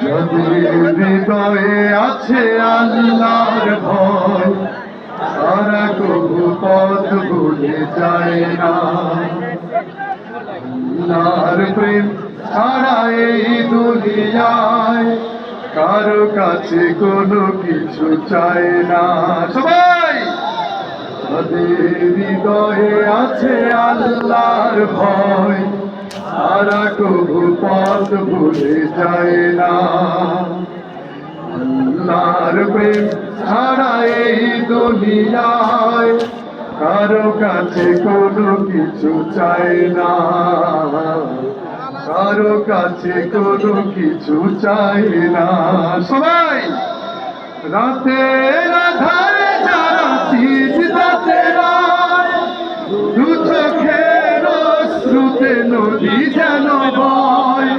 যদি হৃদয়ে আছে আল্লাহর ভয়, তারা কবু পথ ভুলে যায় না। আল্লাহর প্রেম ছাড়া এই দুনিয়ায় কারো কাছে কোনো কিছু চায় না। সবাই যাদের হৃদয়ে আছে আল্লাহর ভয়, তারা কবু পথ ভুলে যায় না। আল্লাহর প্রেম ছাড়া এই দুনিয়ায় কারো কাছে কোনো কিছু চায় না, কারো কাছে কোনো কিছু চায় না। সবাই রাতের আধারে যারা সিজদাতে রয়, দু চোখের অশ্রুতে নদী যেন বয়।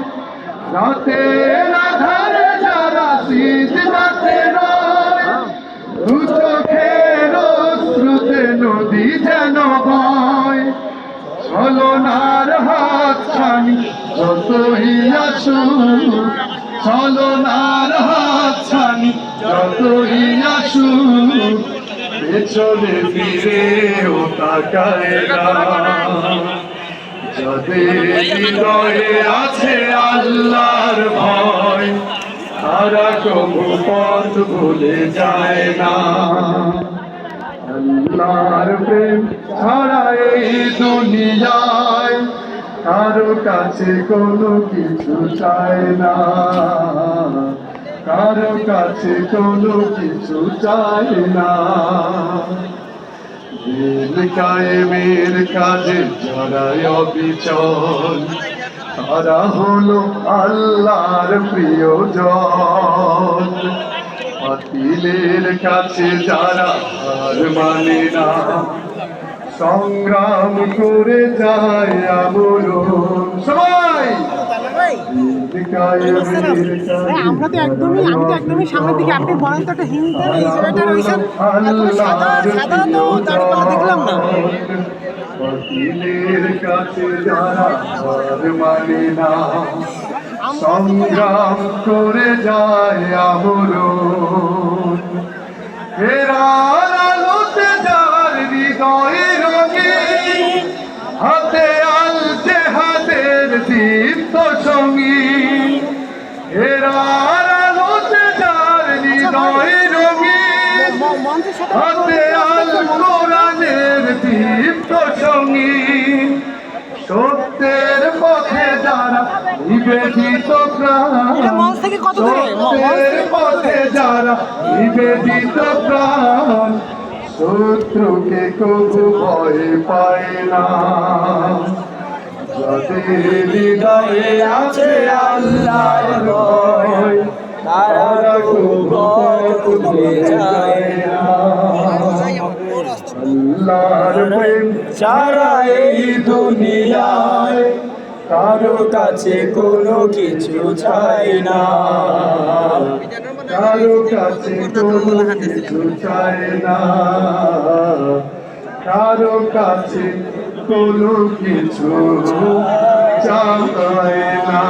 রাতের আধারে যারা সিজদাতে রয়, দু চোখের অশ্রুতে নদী যেন বয়। ছলনার হাতছানি যতই আসুক, ছলনার হাতছানি যতই আসুক, পেছনে ফিরেও তাকায় না। যাদের হৃদয়ে আছে আল্লাহর ভয়, তারা কবু পথ ভুলে যায় না। আল্লাহর প্রেম ছাড়া এই দুনিয়ায় কারো কাছে কোনো কিছু চায় না, কারো কাছে কোনো কিছু চায় না। দিন কায়েমের কাজে যারা অবিচল, তারা হলো আল্লাহর প্রিয়জন। বাতিলের কাছে যারা হার মানে না, সংগ্রাম করে যায় আমরণ। সবাই আমরা তো একদমই, আমি তো একদমই সামনের দিকে। আপনি বলেন তো একটা হিন্দু এই জায়গাটা রয়েছেন, সাদা সাদা তো দাঁড়িয়ে দেখলাম না। বাতিলের কাছে যারা হার মানে না, সংগ্রাম করে যায় আমরণ। ফেরার আলোতে যার হৃদয় রঙিন, হাতে আল জেহাদের দীপ্ত সঙ্গীন। ফেরার আলোতে যার হৃদয় রঙিন, হাতে আল কোরআনের দীপ্ত সঙ্গীন। সত্যের পথে যারা নিবেদিত প্রাণ, সত্যের পথে যারা নিবেদিত প্রাণ, শত্রুকে কবু ভয় পায় না। যাদের হৃদয়ে আছে আল্লাহর ভয়, তারা কবু পথ ভুলে যায় না। আল্লাহর প্রেম ছাড়া এই দুনিয়ায় কারো কাছে কোনো কিছু চাই না, কারো কাছে কোনো কিছু চাই না, কারো কাছে কোনো কিছু চায় না।